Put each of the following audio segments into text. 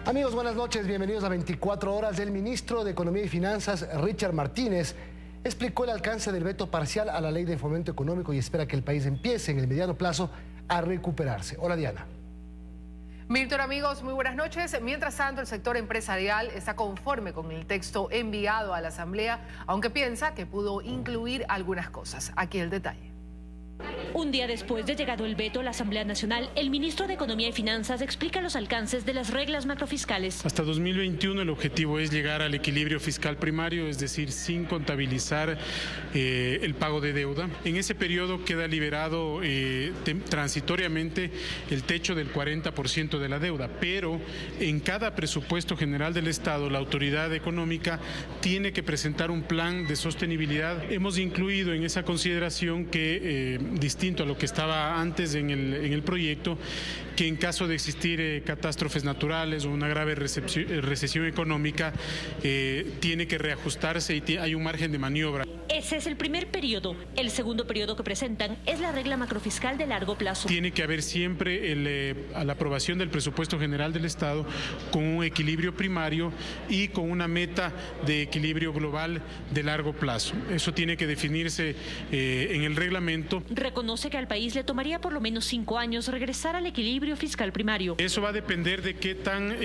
Amigos, buenas noches, bienvenidos a 24 horas. El ministro de Economía y Finanzas, Richard Martínez, explicó el alcance del veto parcial a la Ley de Fomento Económico y espera que el país empiece en el mediano plazo a recuperarse. Hola, Diana. Víctor, amigos, muy buenas noches. Mientras tanto, el sector empresarial está conforme con el texto enviado a la Asamblea, aunque piensa que pudo incluir algunas cosas. Aquí el detalle. Un día después de llegado el veto a la Asamblea Nacional, el ministro de Economía y Finanzas explica los alcances de las reglas macrofiscales. Hasta 2021 el objetivo es llegar al equilibrio fiscal primario, es decir, sin contabilizar el pago de deuda. En ese periodo queda liberado transitoriamente el techo del 40% de la deuda, pero en cada presupuesto general del Estado la autoridad económica tiene que presentar un plan de sostenibilidad. Hemos incluido en esa consideración que distinto a lo que estaba antes en el proyecto, que en caso de existir catástrofes naturales o una grave recesión económica, tiene que reajustarse y hay un margen de maniobra. Ese es el primer periodo. El segundo periodo que presentan es la regla macrofiscal de largo plazo. Tiene que haber siempre a la aprobación del presupuesto general del Estado con un equilibrio primario y con una meta de equilibrio global de largo plazo. Eso tiene que definirse en el reglamento. Reconoce que al país le tomaría por lo menos 5 años regresar al equilibrio fiscal primario. Eso va a depender de qué tan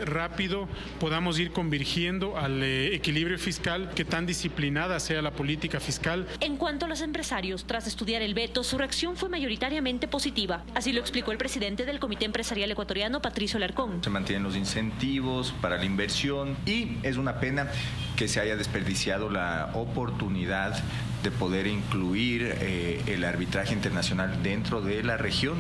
rápido podamos ir convergiendo al equilibrio fiscal, qué tan disciplinada sea la política fiscal. En cuanto a los empresarios, tras estudiar el veto, su reacción fue mayoritariamente positiva. Así lo explicó el presidente del Comité Empresarial Ecuatoriano, Patricio Alarcón. Se mantienen los incentivos para la inversión y es una pena que se haya desperdiciado la oportunidad de poder incluir el arbitraje internacional dentro de la región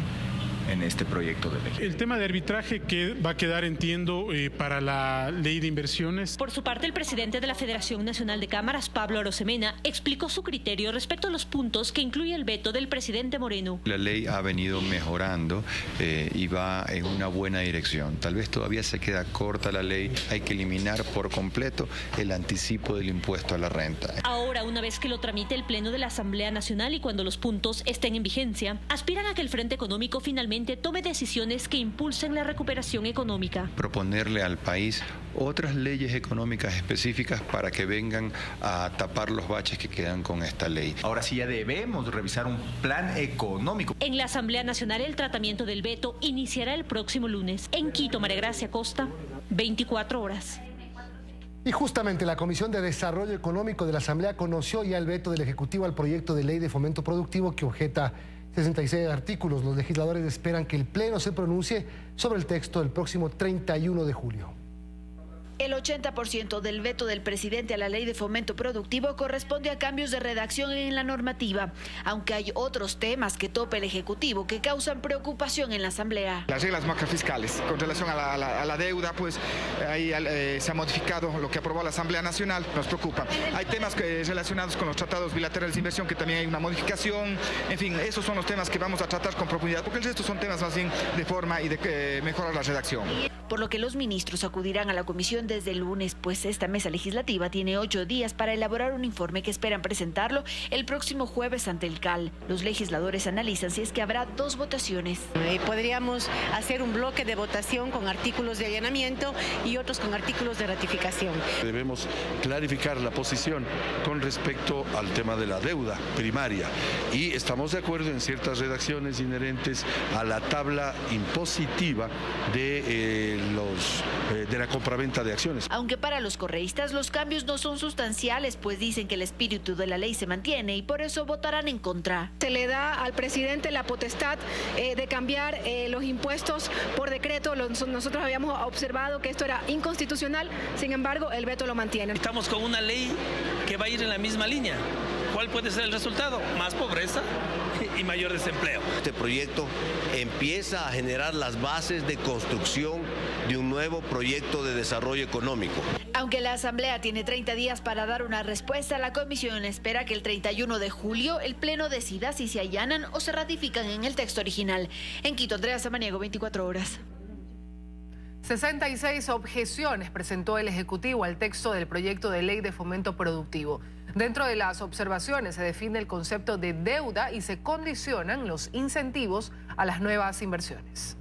en este proyecto de ley. El tema de arbitraje que va a quedar, entiendo, para la ley de inversiones. Por su parte, el presidente de la Federación Nacional de Cámaras, Pablo Arosemena, explicó su criterio respecto a los puntos que incluye el veto del presidente Moreno. La ley ha venido mejorando y va en una buena dirección. Tal vez todavía se queda corta la ley, hay que eliminar por completo el anticipo del impuesto a la renta. Ahora, una vez que lo tramite el Pleno de la Asamblea Nacional y cuando los puntos estén en vigencia, aspiran a que el Frente Económico finalmente tome decisiones que impulsen la recuperación económica. Proponerle al país otras leyes económicas específicas para que vengan a tapar los baches que quedan con esta ley. Ahora sí ya debemos revisar un plan económico. En la Asamblea Nacional el tratamiento del veto iniciará el próximo lunes. En Quito, María Gracia Costa, 24 horas. Y justamente la Comisión de Desarrollo Económico de la Asamblea conoció ya el veto del Ejecutivo al proyecto de ley de fomento productivo que objeta 66 artículos. Los legisladores esperan que el Pleno se pronuncie sobre el texto el próximo 31 de julio. El 80% del veto del presidente a la ley de fomento productivo corresponde a cambios de redacción en la normativa, aunque hay otros temas que topa el Ejecutivo que causan preocupación en la Asamblea. Las reglas macrofiscales con relación a la deuda, pues ahí se ha modificado lo que aprobó la Asamblea Nacional, nos preocupa. Hay temas relacionados con los tratados bilaterales de inversión que también hay una modificación. En fin, esos son los temas que vamos a tratar con profundidad, porque el resto son temas más bien de forma y de mejorar la redacción. Por lo que los ministros acudirán a la comisión desde el lunes, pues esta mesa legislativa tiene 8 días para elaborar un informe que esperan presentarlo el próximo jueves ante el CAL. Los legisladores analizan si es que habrá 2 votaciones. Podríamos hacer un bloque de votación con artículos de allanamiento y otros con artículos de ratificación. Debemos clarificar la posición con respecto al tema de la deuda primaria y estamos de acuerdo en ciertas redacciones inherentes a la tabla impositiva de la compraventa de acciones. Aunque para los correístas los cambios no son sustanciales, pues dicen que el espíritu de la ley se mantiene y por eso votarán en contra. Se le da al presidente la potestad de cambiar los impuestos por decreto. Nosotros habíamos observado que esto era inconstitucional, sin embargo el veto lo mantiene. Estamos con una ley que va a ir en la misma línea. ¿Cuál puede ser el resultado? Más pobreza y mayor desempleo. Este proyecto empieza a generar las bases de construcción de un nuevo proyecto de desarrollo económico. Aunque la Asamblea tiene 30 días para dar una respuesta, la Comisión espera que el 31 de julio el Pleno decida si se allanan o se ratifican en el texto original. En Quito, Andrea Samaniego, 24 horas. 66 objeciones presentó el Ejecutivo al texto del proyecto de ley de fomento productivo. Dentro de las observaciones se define el concepto de deuda y se condicionan los incentivos a las nuevas inversiones.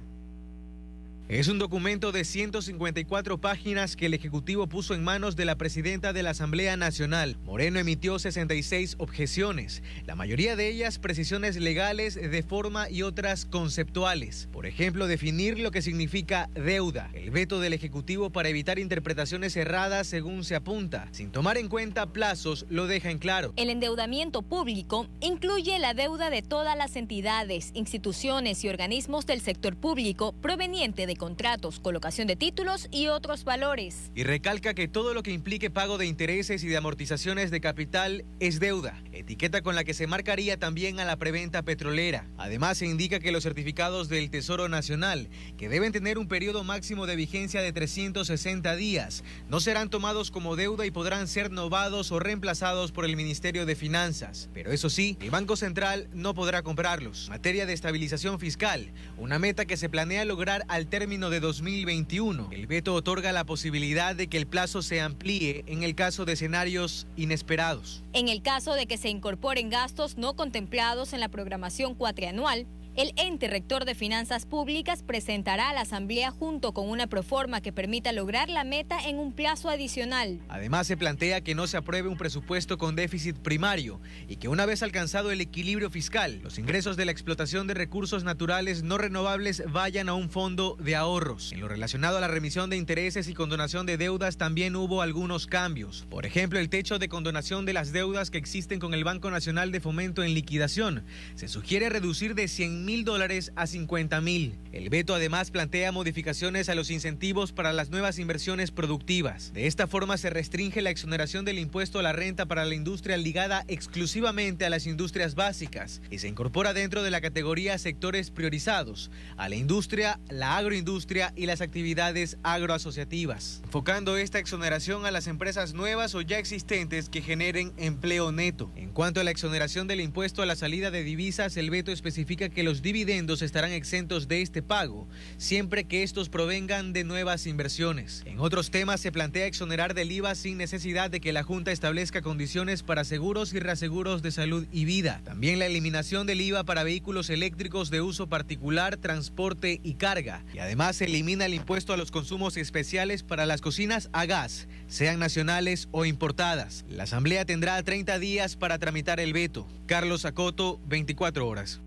Es un documento de 154 páginas que el Ejecutivo puso en manos de la presidenta de la Asamblea Nacional. Moreno emitió 66 objeciones, la mayoría de ellas precisiones legales de forma y otras conceptuales. Por ejemplo, definir lo que significa deuda, el veto del Ejecutivo para evitar interpretaciones erradas según se apunta, sin tomar en cuenta plazos, lo deja en claro. El endeudamiento público incluye la deuda de todas las entidades, instituciones y organismos del sector público proveniente de contratos, colocación de títulos y otros valores. Y recalca que todo lo que implique pago de intereses y de amortizaciones de capital es deuda, etiqueta con la que se marcaría también a la preventa petrolera. Además, se indica que los certificados del Tesoro Nacional, que deben tener un periodo máximo de vigencia de 360 días, no serán tomados como deuda y podrán ser novados o reemplazados por el Ministerio de Finanzas. Pero eso sí, el Banco Central no podrá comprarlos. En materia de estabilización fiscal, una meta que se planea lograr al término de 2021. El veto otorga la posibilidad de que el plazo se amplíe en el caso de escenarios inesperados. En el caso de que se incorporen gastos no contemplados en la programación cuatrianual, el ente rector de finanzas públicas presentará a la Asamblea junto con una proforma que permita lograr la meta en un plazo adicional. Además, se plantea que no se apruebe un presupuesto con déficit primario y que una vez alcanzado el equilibrio fiscal, los ingresos de la explotación de recursos naturales no renovables vayan a un fondo de ahorros. En lo relacionado a la remisión de intereses y condonación de deudas también hubo algunos cambios. Por ejemplo, el techo de condonación de las deudas que existen con el Banco Nacional de Fomento en liquidación se sugiere reducir de $100,000 a $50,000. El veto además plantea modificaciones a los incentivos para las nuevas inversiones productivas. De esta forma se restringe la exoneración del impuesto a la renta para la industria ligada exclusivamente a las industrias básicas y se incorpora dentro de la categoría sectores priorizados a la industria, la agroindustria y las actividades agroasociativas, enfocando esta exoneración a las empresas nuevas o ya existentes que generen empleo neto. En cuanto a la exoneración del impuesto a la salida de divisas, el veto especifica que los dividendos estarán exentos de este pago, siempre que estos provengan de nuevas inversiones. En otros temas se plantea exonerar del IVA sin necesidad de que la Junta establezca condiciones para seguros y reaseguros de salud y vida. También la eliminación del IVA para vehículos eléctricos de uso particular, transporte y carga. Y además se elimina el impuesto a los consumos especiales para las cocinas a gas, sean nacionales o importadas. La Asamblea tendrá 30 días para tramitar el veto. Carlos Acoto, 24 horas.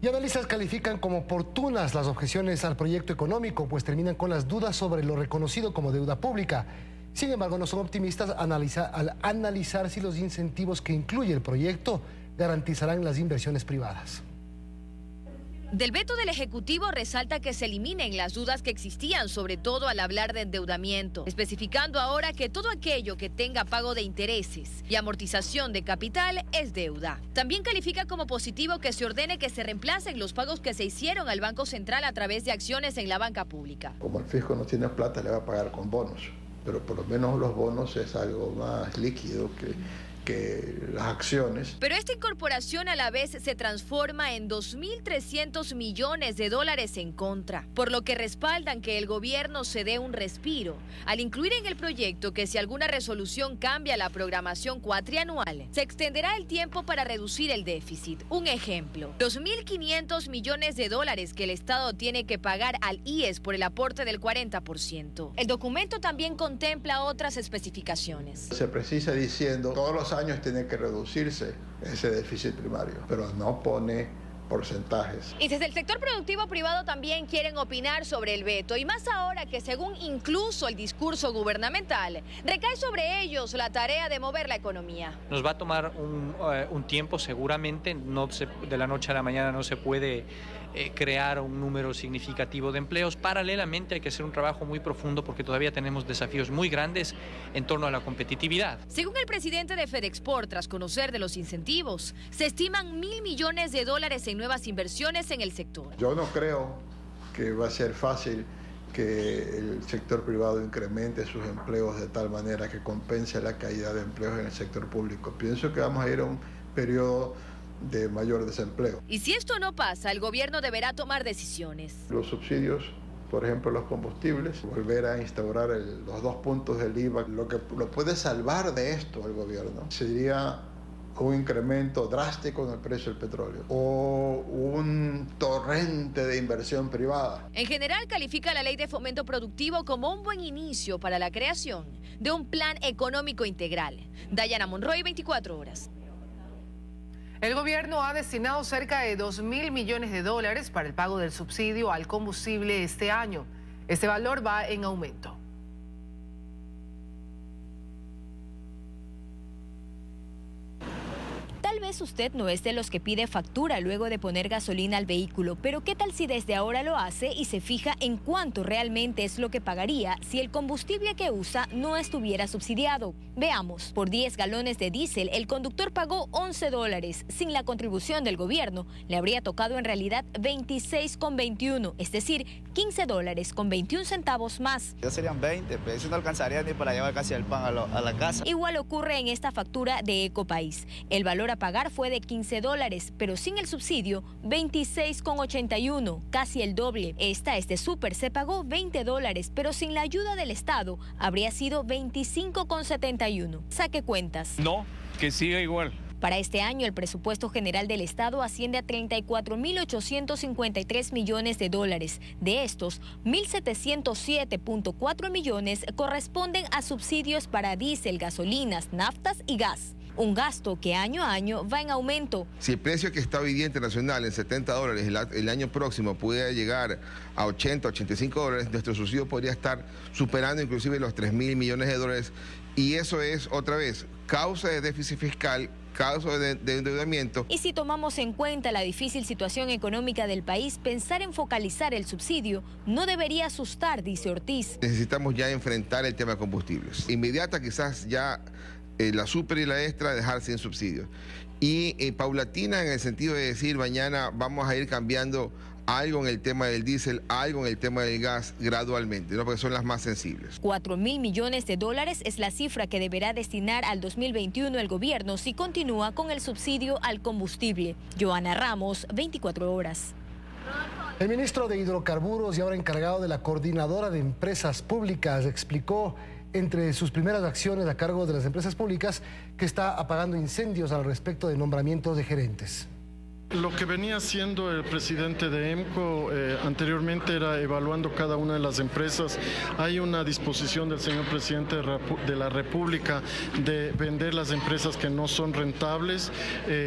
Y analistas califican como oportunas las objeciones al proyecto económico, pues terminan con las dudas sobre lo reconocido como deuda pública. Sin embargo, no son optimistas al analizar si los incentivos que incluye el proyecto garantizarán las inversiones privadas. Del veto del Ejecutivo resalta que se eliminen las dudas que existían, sobre todo al hablar de endeudamiento, especificando ahora que todo aquello que tenga pago de intereses y amortización de capital es deuda. También califica como positivo que se ordene que se reemplacen los pagos que se hicieron al Banco Central a través de acciones en la banca pública. Como el fisco no tiene plata, le va a pagar con bonos, pero por lo menos los bonos es algo más líquido que las acciones. Pero esta incorporación a la vez se transforma en $2.300 millones en contra, por lo que respaldan que el gobierno se dé un respiro al incluir en el proyecto que si alguna resolución cambia la programación cuatrianual, se extenderá el tiempo para reducir el déficit. Un ejemplo, los $1.500 millones que el Estado tiene que pagar al IES por el aporte del 40%. El documento también contempla otras especificaciones. Se precisa diciendo todos los años tiene que reducirse ese déficit primario, pero no pone porcentajes. Y desde el sector productivo privado también quieren opinar sobre el veto, y más ahora que según incluso el discurso gubernamental, recae sobre ellos la tarea de mover la economía. Nos va a tomar un tiempo seguramente, de la noche a la mañana no se puede crear un número significativo de empleos. Paralelamente hay que hacer un trabajo muy profundo porque todavía tenemos desafíos muy grandes en torno a la competitividad. Según el presidente de FedExport, tras conocer de los incentivos, se estiman $1.000 millones en nuevas inversiones en el sector. Yo no creo que va a ser fácil que el sector privado incremente sus empleos de tal manera que compense la caída de empleos en el sector público. Pienso que vamos a ir a un periodo de mayor desempleo. Y si esto no pasa, el gobierno deberá tomar decisiones. Los subsidios, por ejemplo, los combustibles, volver a instaurar los 2 puntos del IVA, lo que lo puede salvar de esto el gobierno sería un incremento drástico en el precio del petróleo o un torrente de inversión privada. En general, califica la Ley de Fomento Productivo como un buen inicio para la creación de un plan económico integral. Dayana Monroy, 24 horas. El gobierno ha destinado cerca de 2.000 millones de dólares para el pago del subsidio al combustible este año. Este valor va en aumento. Tal vez usted no es de los que pide factura luego de poner gasolina al vehículo, pero ¿qué tal si desde ahora lo hace y se fija en cuánto realmente es lo que pagaría si el combustible que usa no estuviera subsidiado? Veamos, por 10 galones de diésel el conductor pagó $11. Sin la contribución del gobierno, le habría tocado en realidad 26,21, es decir, $15,21 más. Ya serían 20, pero eso no alcanzaría ni para llevar casi el pan a la casa. Igual ocurre en esta factura de Ecopaís. El valor a pagar fue de $15, pero sin el subsidio, 26,81, casi el doble. Esta de súper se pagó $20, pero sin la ayuda del Estado habría sido 25,71. Saque cuentas. No, que siga igual. Para este año, el presupuesto general del Estado asciende a 34.853 millones de dólares. De estos, 1.707.4 millones corresponden a subsidios para diésel, gasolinas, naftas y gas. Un gasto que año a año va en aumento. Si el precio que está hoy día internacional en $70 el año próximo pudiera llegar a $80, $85, nuestro subsidio podría estar superando inclusive los 3.000 millones de dólares. Y eso es, otra vez, causa de déficit fiscal, causa de endeudamiento. Y si tomamos en cuenta la difícil situación económica del país, pensar en focalizar el subsidio no debería asustar, dice Ortiz. Necesitamos ya enfrentar el tema de combustibles. Inmediata quizás ya la super y la extra dejar sin subsidios. Y paulatina en el sentido de decir mañana vamos a ir cambiando algo en el tema del diésel, algo en el tema del gas gradualmente, ¿no? Porque son las más sensibles. 4.000 millones de dólares es la cifra que deberá destinar al 2021 el gobierno si continúa con el subsidio al combustible. Joana Ramos, 24 horas. El ministro de Hidrocarburos y ahora encargado de la Coordinadora de Empresas Públicas explicó entre sus primeras acciones a cargo de las empresas públicas que está apagando incendios al respecto de nombramientos de gerentes. Lo que venía haciendo el presidente de EMCO anteriormente era evaluando cada una de las empresas. Hay una disposición del señor presidente de la República de vender las empresas que no son rentables.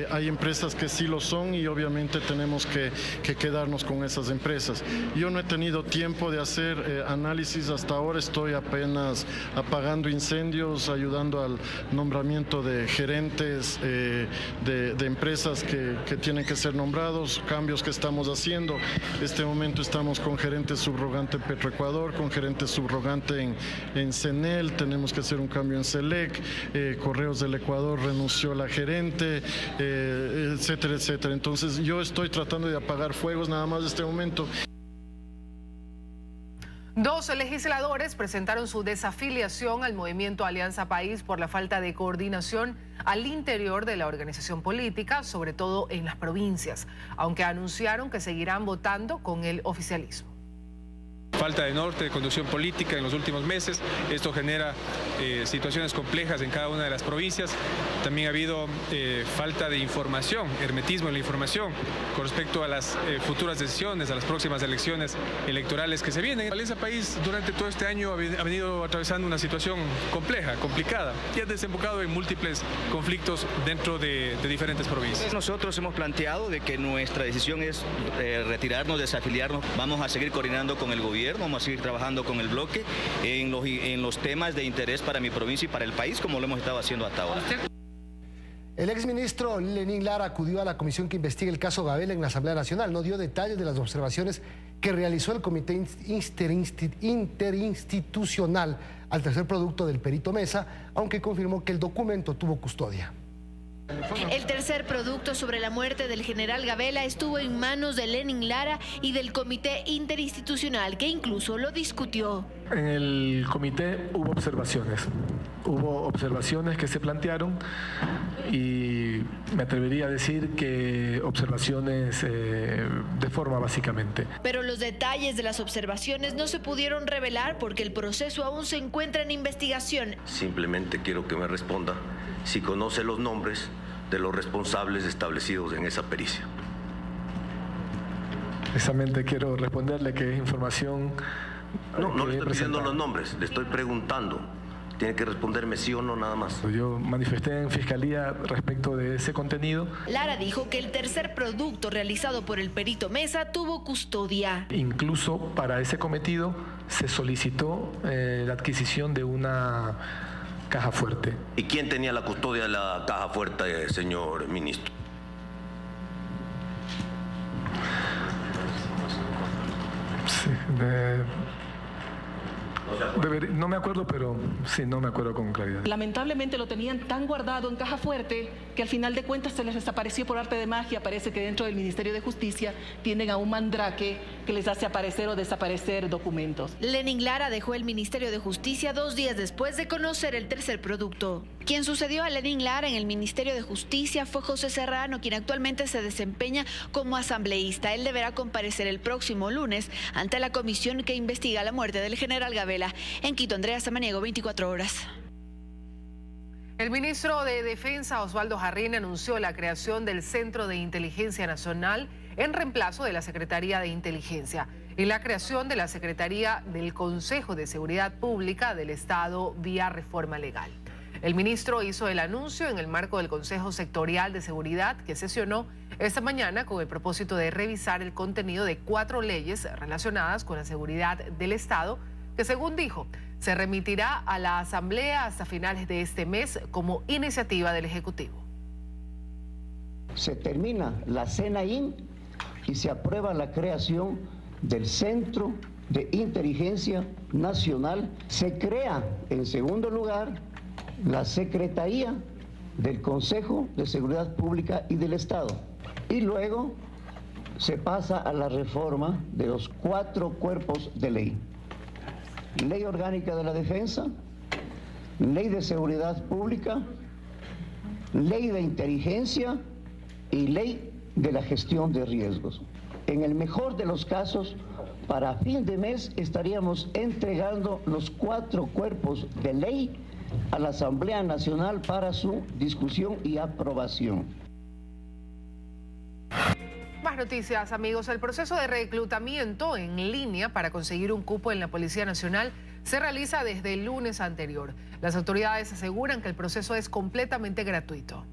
Hay empresas que sí lo son y obviamente tenemos que quedarnos con esas empresas. Yo no he tenido tiempo de hacer análisis hasta ahora, estoy apenas apagando incendios, ayudando al nombramiento de gerentes de empresas que tienen que ser nombrados, cambios que estamos haciendo. Este momento estamos con gerente subrogante en Petroecuador, con gerente subrogante en CENEL, tenemos que hacer un cambio en SELEC, Correos del Ecuador renunció la gerente, etcétera, etcétera. Entonces yo estoy tratando de apagar fuegos nada más en este momento. 2 legisladores presentaron su desafiliación al movimiento Alianza País por la falta de coordinación al interior de la organización política, sobre todo en las provincias, aunque anunciaron que seguirán votando con el oficialismo. Falta de norte, de conducción política en los últimos meses. Esto genera situaciones complejas en cada una de las provincias. También ha habido falta de información, hermetismo en la información con respecto a las futuras decisiones, a las próximas elecciones electorales que se vienen. Alianza País durante todo este año ha venido atravesando una situación compleja, complicada, y ha desembocado en múltiples conflictos dentro de diferentes provincias. Nosotros hemos planteado de que nuestra decisión es retirarnos, desafiliarnos. Vamos a seguir coordinando con el gobierno. Vamos a seguir trabajando con el bloque en los temas de interés para mi provincia y para el país, como lo hemos estado haciendo hasta ahora. El exministro Lenín Lara acudió a la comisión que investiga el caso Gabela en la Asamblea Nacional. No dio detalles de las observaciones que realizó el Comité Interinstitucional al tercer producto del perito Mesa, aunque confirmó que el documento tuvo custodia. El tercer producto sobre la muerte del general Gabela estuvo en manos de Lenín Lara y del Comité Interinstitucional, que incluso lo discutió. En el comité hubo observaciones que se plantearon y me atrevería a decir que observaciones de forma básicamente. Pero los detalles de las observaciones no se pudieron revelar porque el proceso aún se encuentra en investigación. Simplemente quiero que me responda si conoce los nombres de los responsables establecidos en esa pericia. Precisamente quiero responderle que es información... No le estoy pidiendo los nombres, le estoy preguntando. Tiene que responderme sí o no nada más. Yo manifesté en Fiscalía respecto de ese contenido. Lara dijo que el tercer producto realizado por el perito Mesa tuvo custodia. Incluso para ese cometido se solicitó la adquisición de una caja fuerte. ¿Y quién tenía la custodia de la caja fuerte, señor ministro? Sí, no me acuerdo, pero sí, no me acuerdo con claridad. Lamentablemente lo tenían tan guardado en caja fuerte que al final de cuentas se les desapareció por arte de magia. Parece que dentro del Ministerio de Justicia tienen a un mandrake que les hace aparecer o desaparecer documentos. Lenin Lara dejó el Ministerio de Justicia 2 días después de conocer el tercer producto. Quien sucedió a Lenin Lara en el Ministerio de Justicia fue José Serrano, quien actualmente se desempeña como asambleísta. Él deberá comparecer el próximo lunes ante la comisión que investiga la muerte del general Gabela. En Quito, Andrea Samaniego, 24 horas. El ministro de Defensa, Osvaldo Jarrín, anunció la creación del Centro de Inteligencia Nacional en reemplazo de la Secretaría de Inteligencia y la creación de la Secretaría del Consejo de Seguridad Pública del Estado vía reforma legal. El ministro hizo el anuncio en el marco del Consejo Sectorial de Seguridad que sesionó esta mañana con el propósito de revisar el contenido de 4 leyes relacionadas con la seguridad del Estado, que según dijo, se remitirá a la Asamblea hasta finales de este mes como iniciativa del Ejecutivo. Se termina la CENAIN y se aprueba la creación del Centro de Inteligencia Nacional. Se crea, en segundo lugar, la Secretaría del Consejo de Seguridad Pública y del Estado. Y luego se pasa a la reforma de los 4 cuerpos de ley. Ley Orgánica de la Defensa, Ley de Seguridad Pública, Ley de Inteligencia y Ley de la Gestión de Riesgos. En el mejor de los casos, para fin de mes estaríamos entregando los 4 cuerpos de ley a la Asamblea Nacional para su discusión y aprobación. Más noticias, amigos. El proceso de reclutamiento en línea para conseguir un cupo en la Policía Nacional se realiza desde el lunes anterior. Las autoridades aseguran que el proceso es completamente gratuito.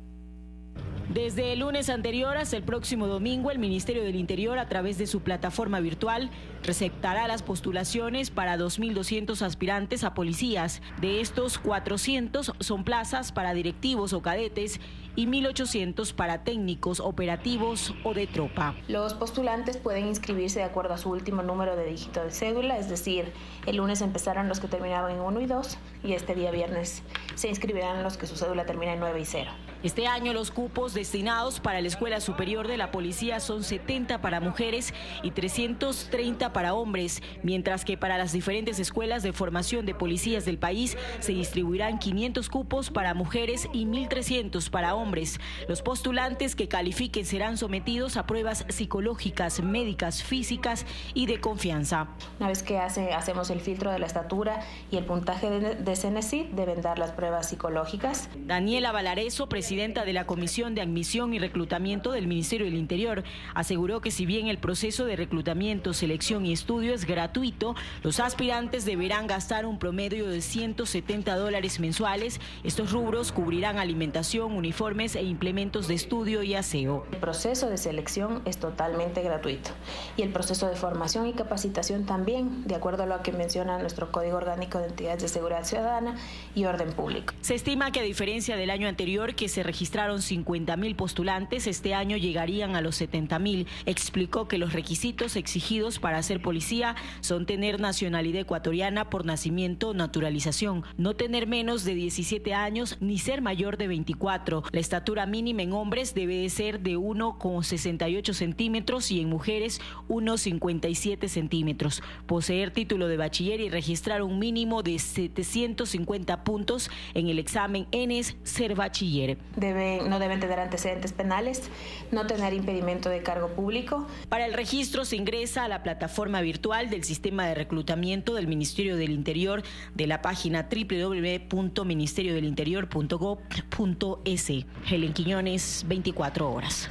Desde el lunes anterior hasta el próximo domingo, el Ministerio del Interior, a través de su plataforma virtual, receptará las postulaciones para 2.200 aspirantes a policías. De estos, 400 son plazas para directivos o cadetes y 1.800 para técnicos, operativos o de tropa. Los postulantes pueden inscribirse de acuerdo a su último número de dígito de cédula, es decir, el lunes empezaron los que terminaban en 1 y 2 y este día viernes se inscribirán los que su cédula termina en 9 y 0. Este año los cupos destinados para la Escuela Superior de la Policía son 70 para mujeres y 330 para hombres, mientras que para las diferentes escuelas de formación de policías del país se distribuirán 500 cupos para mujeres y 1.300 para hombres. Los postulantes que califiquen serán sometidos a pruebas psicológicas, médicas, físicas y de confianza. Una vez que hacemos el filtro de la estatura y el puntaje de CENESID, deben dar las pruebas psicológicas. Daniela Valareso, presidenta de la Comisión de Admisión y Reclutamiento del Ministerio del Interior, aseguró que si bien el proceso de reclutamiento, selección y estudio es gratuito, los aspirantes deberán gastar un promedio de $170 mensuales. Estos rubros cubrirán alimentación, uniformes e implementos de estudio y aseo. El proceso de selección es totalmente gratuito y el proceso de formación y capacitación también, de acuerdo a lo que menciona nuestro Código Orgánico de Entidades de Seguridad Ciudadana y Orden Público. Se estima que a diferencia del año anterior, que se registraron 50.000 postulantes, este año llegarían a los 70.000. Explicó que los requisitos exigidos para ser policía son tener nacionalidad ecuatoriana por nacimiento o naturalización, no tener menos de 17 años ni ser mayor de 24. La estatura mínima en hombres debe de ser de 1,68 centímetros y en mujeres 1,57 centímetros. Poseer título de bachiller y registrar un mínimo de 750 puntos en el examen ENES, ser bachiller. No deben tener antecedentes penales, no tener impedimento de cargo público. Para el registro se ingresa a la plataforma virtual del Sistema de Reclutamiento del Ministerio del Interior de la página www.ministeriodelinterior.gov.es. Helen Quiñones, 24 horas.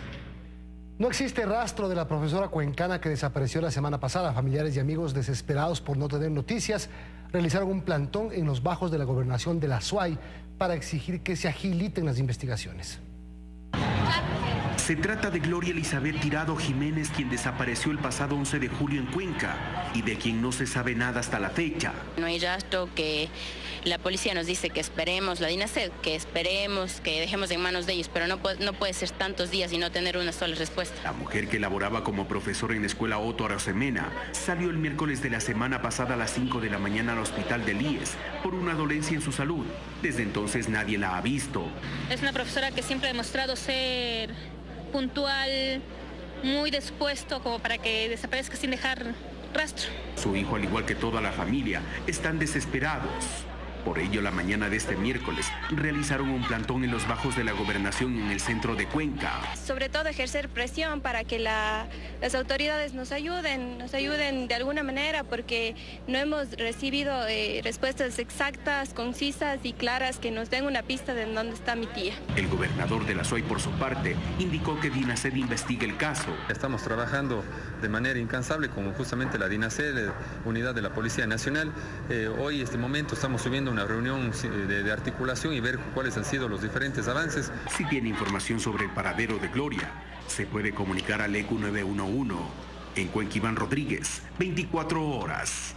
No existe rastro de la profesora cuencana que desapareció la semana pasada. Familiares y amigos desesperados por no tener noticias realizaron un plantón en los bajos de la gobernación de la SUAY para exigir que se agiliten las investigaciones. Se trata de Gloria Elizabeth Tirado Jiménez, quien desapareció el pasado 11 de julio en Cuenca y de quien no se sabe nada hasta la fecha. No hay rastro, que la policía nos dice que esperemos, la DINASED, que esperemos, que dejemos en manos de ellos, pero no puede ser tantos días y no tener una sola respuesta. La mujer, que laboraba como profesora en la escuela Otto Arosemena, salió el miércoles de la semana pasada a las 5 de la mañana al hospital de IES por una dolencia en su salud. Desde entonces nadie la ha visto. Es una profesora que siempre ha demostrado ser puntual, muy dispuesto como para que desaparezca sin dejar rastro. Su hijo, al igual que toda la familia, están desesperados. Por ello, la mañana de este miércoles realizaron un plantón en los bajos de la gobernación en el centro de Cuenca. Sobre todo ejercer presión para que las autoridades nos ayuden de alguna manera, porque no hemos recibido respuestas exactas, concisas y claras que nos den una pista de dónde está mi tía. El gobernador de la SUAY, por su parte, indicó que DINASED investigue el caso. Estamos trabajando de manera incansable como justamente la DINASED, unidad de la Policía Nacional. Hoy, este momento, estamos subiendo una reunión de articulación y ver cuáles han sido los diferentes avances. Si tiene información sobre el paradero de Gloria, se puede comunicar al ECU 911 en Cuenca. Iván Rodríguez, 24 horas.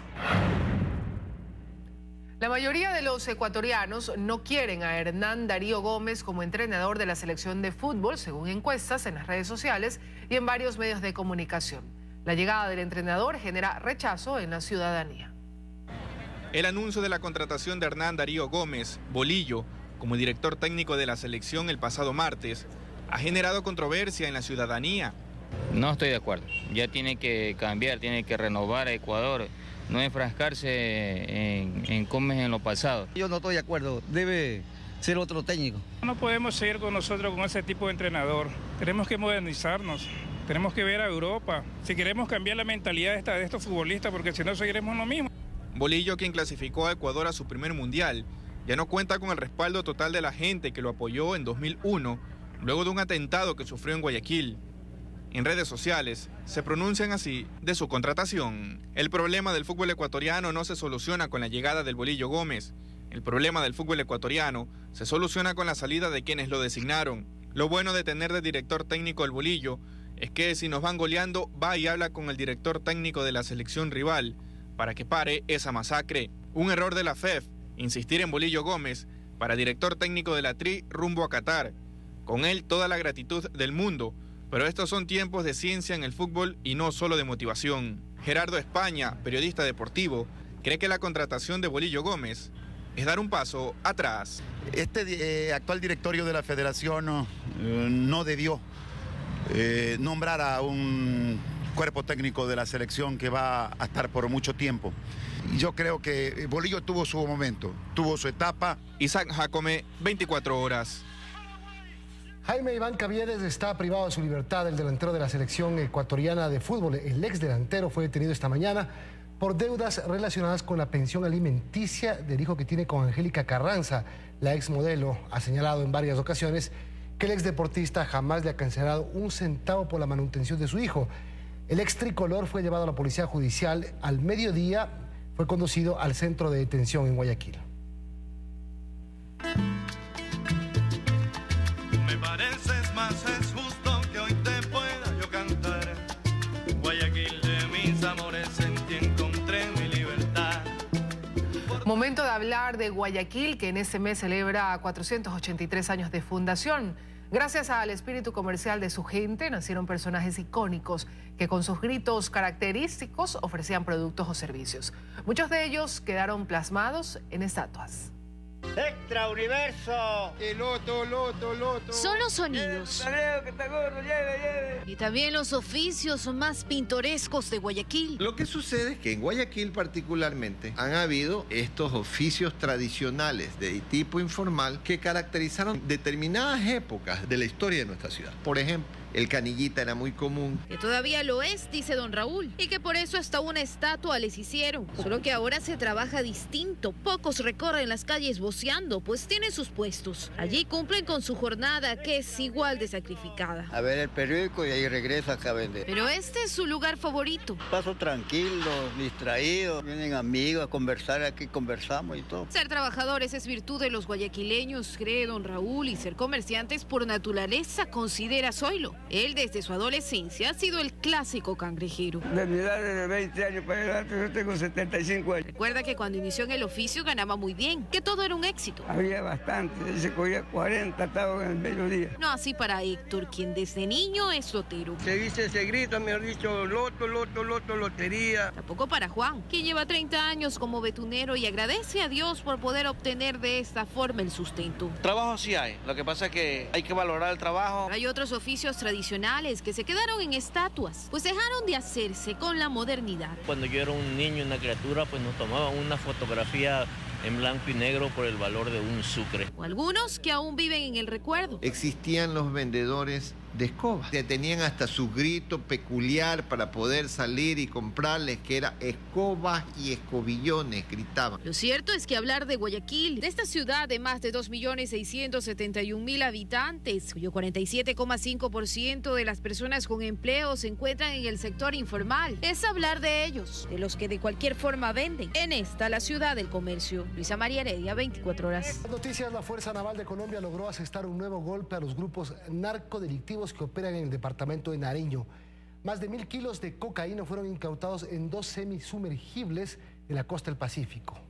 La mayoría de los ecuatorianos no quieren a Hernán Darío Gómez como entrenador de la selección de fútbol, según encuestas en las redes sociales y en varios medios de comunicación. La llegada del entrenador genera rechazo en la ciudadanía. El anuncio de la contratación de Hernán Darío Gómez, Bolillo, como director técnico de la selección el pasado martes, ha generado controversia en la ciudadanía. No estoy de acuerdo. Ya tiene que cambiar, tiene que renovar a Ecuador, no enfrascarse en Gómez en lo pasado. Yo no estoy de acuerdo, debe ser otro técnico. No podemos seguir con nosotros con ese tipo de entrenador. Tenemos que modernizarnos, tenemos que ver a Europa. Si queremos cambiar la mentalidad de estos futbolistas, porque si no seguiremos lo mismo. Bolillo, quien clasificó a Ecuador a su primer mundial, ya no cuenta con el respaldo total de la gente que lo apoyó en 2001, luego de un atentado que sufrió en Guayaquil. En redes sociales se pronuncian así de su contratación. El problema del fútbol ecuatoriano no se soluciona con la llegada del Bolillo Gómez. El problema del fútbol ecuatoriano se soluciona con la salida de quienes lo designaron. Lo bueno de tener de director técnico al Bolillo es que si nos van goleando, va y habla con el director técnico de la selección rival para que pare esa masacre. Un error de la FEF, insistir en Bolillo Gómez para director técnico de la TRI rumbo a Qatar. Con él toda la gratitud del mundo, pero estos son tiempos de ciencia en el fútbol y no solo de motivación. Gerardo España, periodista deportivo, cree que la contratación de Bolillo Gómez es dar un paso atrás. Este actual directorio de la federación no debió nombrar a un cuerpo técnico de la selección que va a estar por mucho tiempo. Yo creo que Bolillo tuvo su momento, tuvo su etapa. Isaac Jacome, 24 horas. Jaime Iván Caviedes está privado de su libertad. El delantero de la selección ecuatoriana de fútbol, el ex delantero, fue detenido esta mañana por deudas relacionadas con la pensión alimenticia del hijo que tiene con Angélica Carranza. La ex modelo ha señalado en varias ocasiones que el ex deportista jamás le ha cancelado un centavo por la manutención de su hijo. El ex tricolor fue llevado a la policía judicial. Al mediodía fue conducido al centro de detención en Guayaquil. Me pareces más, es justo que hoy te pueda yo cantar. Guayaquil de mis amores, en ti encontré mi libertad. Momento de hablar de Guayaquil, que en este mes celebra 483 años de fundación. Gracias al espíritu comercial de su gente, nacieron personajes icónicos que con sus gritos característicos ofrecían productos o servicios. Muchos de ellos quedaron plasmados en estatuas. ¡Extra Universo! Loto. Son los sonidos. Y también los oficios más pintorescos de Guayaquil. Lo que sucede es que en Guayaquil particularmente han habido estos oficios tradicionales de tipo informal que caracterizaron determinadas épocas de la historia de nuestra ciudad. Por ejemplo, el canillita era muy común. Que todavía lo es, dice don Raúl, y que por eso hasta una estatua les hicieron. Solo que ahora se trabaja distinto. Pocos recorren las calles voceando, pues tienen sus puestos. Allí cumplen con su jornada, que es igual de sacrificada. A ver el periódico y ahí regresa acá a vender. Pero este es su lugar favorito. Paso tranquilo, distraído. Vienen amigos a conversar, aquí conversamos y todo. Ser trabajadores es virtud de los guayaquileños, cree don Raúl, y ser comerciantes por naturaleza, considera Zoilo. Él desde su adolescencia ha sido el clásico cangrejero. De mi edad, de 20 años para adelante, yo tengo 75 años. Recuerda que cuando inició en el oficio ganaba muy bien, que todo era un éxito. Había bastante, se cogía 40 tabos en el mediodía. No así para Héctor, quien desde niño es lotero. Se dice ese grito, mejor dicho, loto, loto, loto, lotería. Tampoco para Juan, quien lleva 30 años como betunero y agradece a Dios por poder obtener de esta forma el sustento. Trabajo sí hay, lo que pasa es que hay que valorar el trabajo. Hay otros oficios tradicionales que se quedaron en estatuas, pues dejaron de hacerse con la modernidad. Cuando yo era un niño, una criatura, pues nos tomaban una fotografía en blanco y negro por el valor de un sucre. O algunos que aún viven en el recuerdo. Existían los vendedores de escobas, que tenían hasta su grito peculiar para poder salir y comprarles, que era escobas y escobillones, gritaban. Lo cierto es que hablar de Guayaquil, de esta ciudad de más de 2.671.000 habitantes, cuyo 47,5% de las personas con empleo se encuentran en el sector informal, es hablar de ellos, de los que de cualquier forma venden. En esta, la ciudad del comercio. Luisa María Heredia, 24 horas. Noticias: la Fuerza Naval de Colombia logró asestar un nuevo golpe a los grupos narcodelictivos que operan en el departamento de Nariño. Más de 1.000 kilos de cocaína fueron incautados en 2 semisumergibles de la costa del Pacífico.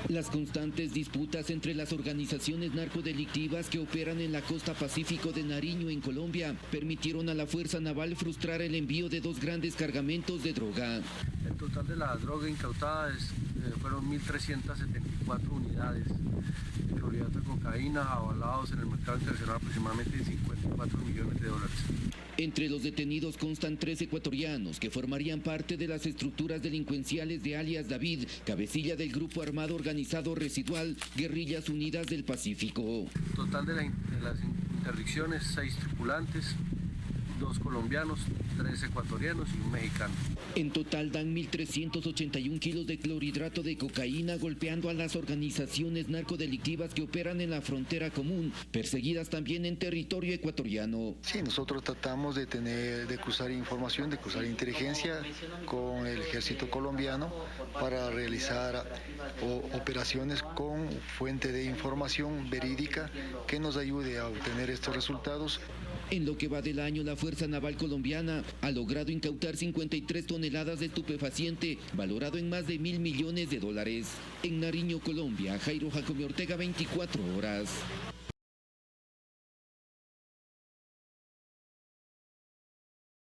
Las constantes disputas entre las organizaciones narcodelictivas que operan en la costa pacífico de Nariño, en Colombia, permitieron a la Fuerza Naval frustrar el envío de 2 grandes cargamentos de droga. El total de la droga incautada fueron 1.374 unidades de clorhidrato de cocaína, avalados en el mercado internacional aproximadamente 54 millones de dólares. Entre los detenidos constan 3 ecuatorianos que formarían parte de las estructuras delincuenciales de alias David, cabecilla del grupo armado organizado residual Guerrillas Unidas del Pacífico. Total de las interdicciones, 6 tripulantes, 2 colombianos, 3 ecuatorianos y un mexicano. En total dan 1.381 kilos de clorhidrato de cocaína, golpeando a las organizaciones narcodelictivas que operan en la frontera común, perseguidas también en territorio ecuatoriano. Sí, nosotros tratamos de cruzar información, de cruzar inteligencia con el ejército colombiano para realizar operaciones con fuente de información verídica que nos ayude a obtener estos resultados. En lo que va del año, la Fuerza Naval colombiana ha logrado incautar 53 toneladas de estupefaciente, valorado en más de $1.000 millones. En Nariño, Colombia, Jairo Jacome Ortega, 24 horas.